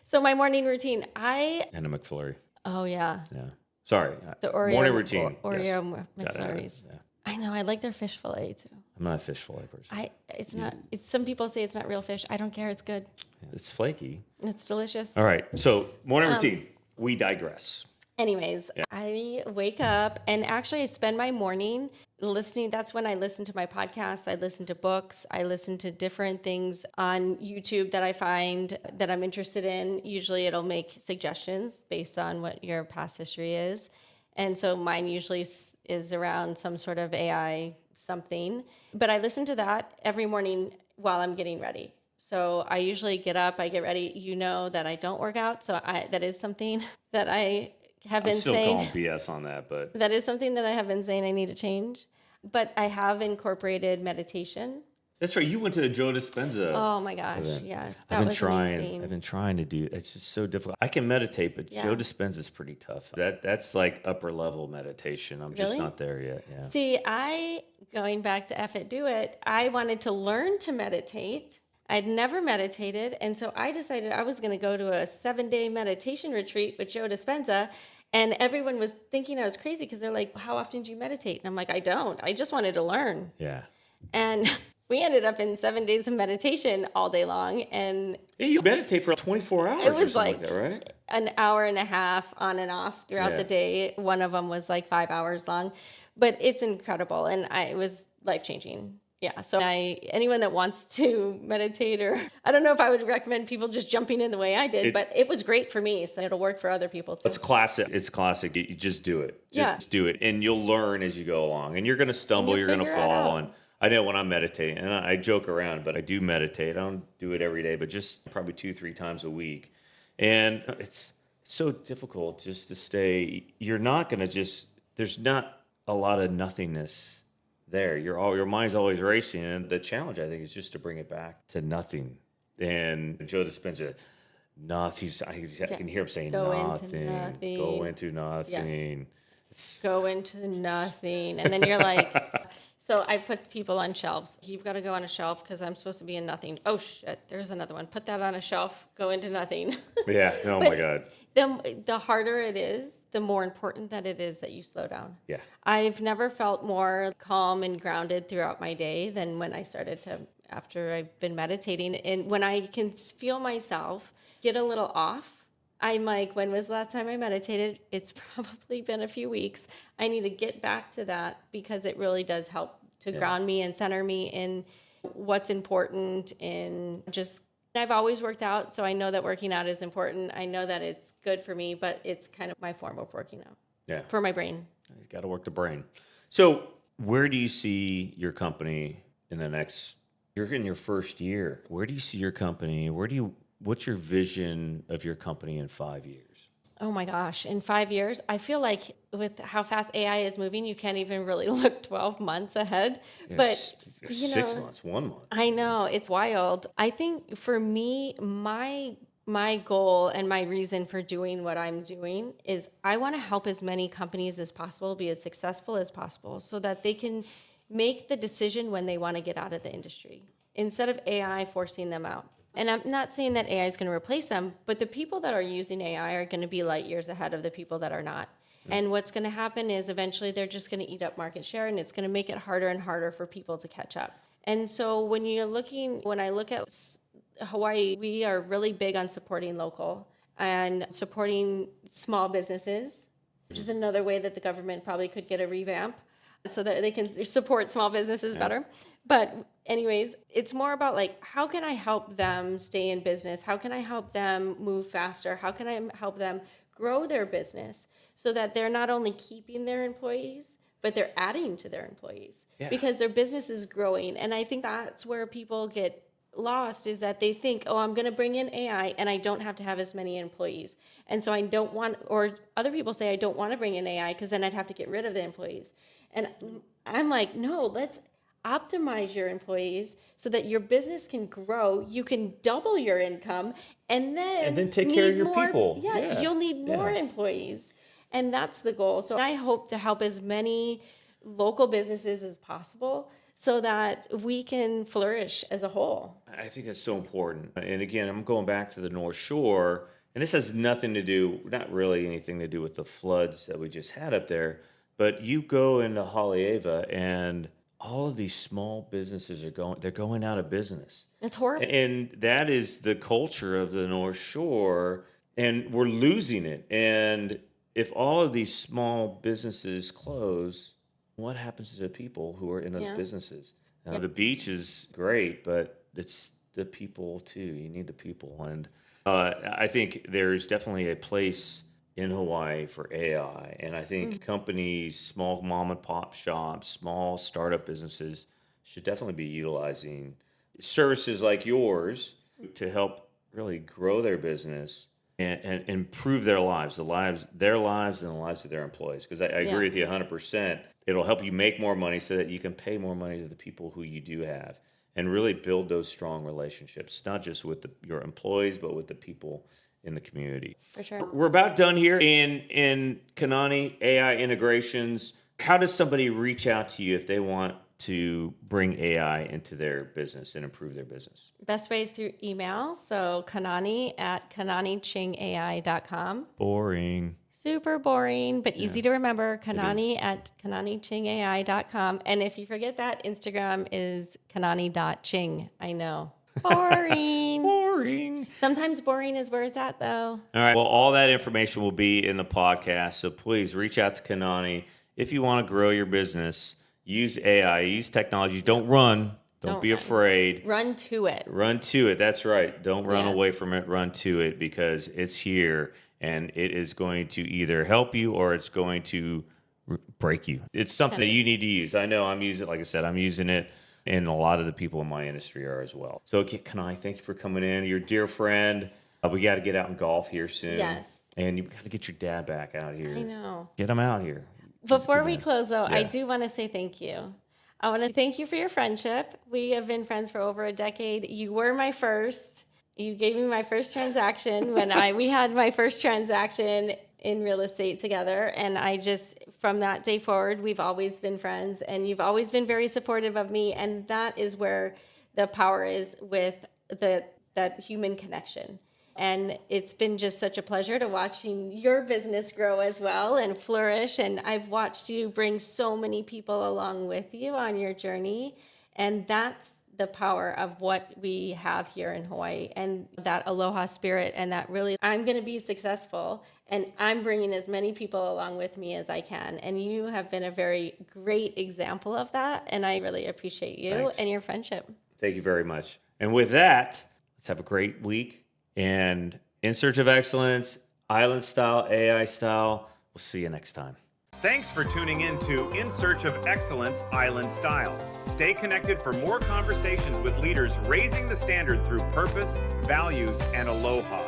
So my morning routine, And a McFlurry. Oh yeah. Yeah. Sorry. The Oreo morning routine. Oreo Yes. McFlurries. Yeah. I know. I like their fish fillet too. I'm not a fish fillet person. It's not. It's some people say it's not real fish. I don't care. It's good. It's flaky. It's delicious. All right. So morning routine. We digress. Anyways, I wake up and actually I spend my morning listening. That's when I listen to my podcasts. I listen to books. I listen to different things on YouTube that I find that I'm interested in. Usually it'll make suggestions based on what your past history is. And so mine usually is around some sort of AI something. But I listen to that every morning while I'm getting ready. So I usually get up, I get ready. You know that I don't work out. So that is something that I have been Still saying. calling BS on that, but That is something that I have been saying I need to change. But I have incorporated meditation. that's right. You went to the Joe Dispenza. Oh my gosh, event. yes. That was amazing. I've been trying to do. It's just so difficult. I can meditate, but Yeah. Joe Dispenza is pretty tough. That's like upper level meditation. I'm just Really? not there yet. Yeah. See, going back to F It, Do It, I wanted to learn to meditate. I'd never meditated. And so I decided I was going to go to a 7-day meditation retreat with Joe Dispenza. And everyone was thinking I was crazy because they're like, how often do you meditate? And I'm like, I don't. I just wanted to learn. Yeah. And we ended up in 7 days of meditation all day long. And Yeah, you meditate for 24 hours. it was or something like that, right? an hour and a half on and off throughout Yeah. the day. One of them was like 5 hours long. But it's incredible. And it was life-changing. Yeah. So anyone that wants to meditate, or I don't know if I would recommend people just jumping in the way I did, but it was great for me. So it'll work for other people too. It's classic. It's classic. You just do it. Yeah. Just do it. And you'll learn as you go along. And you're going to stumble. you'll You're going to figure it fall. out. And I know when I'm meditating, and I joke around, but I do meditate. I don't do it every day, but just probably 2-3 times a week. And it's so difficult just to stay. You're not going to just, there's not a lot of nothingness there. Your mind's always racing. And the challenge, I think, is just to bring it back to nothing. And Joe Dispenza, nothing. I can hear him saying Go nothing. into nothing. Go into nothing. Go into nothing. And then you're like, so I put people on shelves. You've got to go on a shelf because I'm supposed to be in nothing. Oh, shit. There's another one. Put that on a shelf. Go into nothing. Yeah. Oh, my God. The harder it is, the more important that it is that you slow down. Yeah. I've never felt more calm and grounded throughout my day than when I started to, after I've been meditating. And when I can feel myself get a little off, I'm like, when was the last time I meditated? It's probably been a few weeks. I need to get back to that because it really does help to ground me and center me in what's important. And just, I've always worked out, so I know that working out is important. I know that it's good for me, but it's kind of my form of working out. Yeah. For my brain. You got to work the brain. So where do you see your company in the next, you're in your first year. Where do you see your company? What's your vision of your company in 5 years? Oh my gosh, in 5 years, I feel like with how fast AI is moving, you can't even really look 12 months ahead. Yeah, but 6 months, 1 month. I know, it's wild. I think for me, my goal and my reason for doing what I'm doing is I want to help as many companies as possible be as successful as possible so that they can make the decision when they want to get out of the industry instead of AI forcing them out. And I'm not saying that AI is going to replace them, but the people that are using AI are going to be light years ahead of the people that are not. And what's going to happen is eventually they're just going to eat up market share, and it's going to make it harder and harder for people to catch up. And so when I look at Hawaii, we are really big on supporting local and supporting small businesses, which is another way that the government probably could get a revamp so that they can support small businesses better. But anyways, it's more about like, how can I help them stay in business? How can I help them move faster? How can I help them grow their business so that they're not only keeping their employees, but they're adding to their employees because their business is growing. And I think that's where people get lost, is that they think, oh, I'm going to bring in AI and I don't have to have as many employees. And so I don't want, or other people say I don't want to bring in AI because then I'd have to get rid of the employees. And I'm like, no, let's optimize your employees so that your business can grow, you can double your income, and then take care of your people. Yeah, you'll need more employees. And that's the goal. So I hope to help as many local businesses as possible so that we can flourish as a whole. I think that's so important. And again, I'm going back to the North Shore, and this has nothing to do, not really anything to do with the floods that we just had up there, but you go into Haleiwa and all of these small businesses they're going out of business. It's horrible. And that is the culture of the North Shore, and we're losing it. And if all of these small businesses close, what happens to the people who are in those businesses? The beach is great, but it's the people too. You need the people. And I think there's definitely a place in Hawaii for AI. And I think companies, small mom and pop shops, small startup businesses should definitely be utilizing services like yours to help really grow their business and improve their lives and the lives of their employees. Because I agree with you 100%. It'll help you make more money so that you can pay more money to the people who you do have and really build those strong relationships, not just with your employees, but with the people in the community. For sure. We're about done here in Kanani AI integrations. How does somebody reach out to you if they want to bring AI into their business and improve their business? Best way is through email. So kanani@kananiChingAI.com. Boring. Super boring, but easy to remember. Kanani@KananiChingAI.com. And if you forget that, Instagram is Kanani.Ching. I know. Boring. Boring. Sometimes boring is where it's at, though. All right. Well, all that information will be in the podcast. So please reach out to Kanani if you want to grow your business Use AI, use technology. Don't run. Don't be afraid. Run to it. Run to it. That's right. Don't run Yes. away from it. Run to it because it's here and it is going to either help you or it's going to break you. It's something that you need to use. I know I'm using it. Like I said, I'm using it, and a lot of the people in my industry are as well. So, Kanani, thank you for coming in. You're a dear friend. We got to get out and golf here soon. Yes. And you got to get your dad back out here. I know. Get him out here. Before we close, though, I Yeah. do want to say thank you. I want to thank you for your friendship. We have been friends for over a decade. You were my first. You gave me my first transaction when we had my first transaction in real estate together. And I just, from that day forward, we've always been friends. And you've always been very supportive of me. And that is where the power is with that human connection. And it's been just such a pleasure to watching your business grow as well and flourish. And I've watched you bring so many people along with you on your journey. And that's the power of what we have here in Hawaii, and that aloha spirit, and that really, I'm going to be successful and I'm bringing as many people along with me as I can. And you have been a very great example of that. And I really appreciate you Thanks. and your friendship. Thank you very much. And with that, let's have a great week. And In Search of Excellence, Island Style, AI Style. We'll see you next time. Thanks for tuning in to In Search of Excellence Island Style. Stay connected for more conversations with leaders raising the standard through purpose, values, and aloha.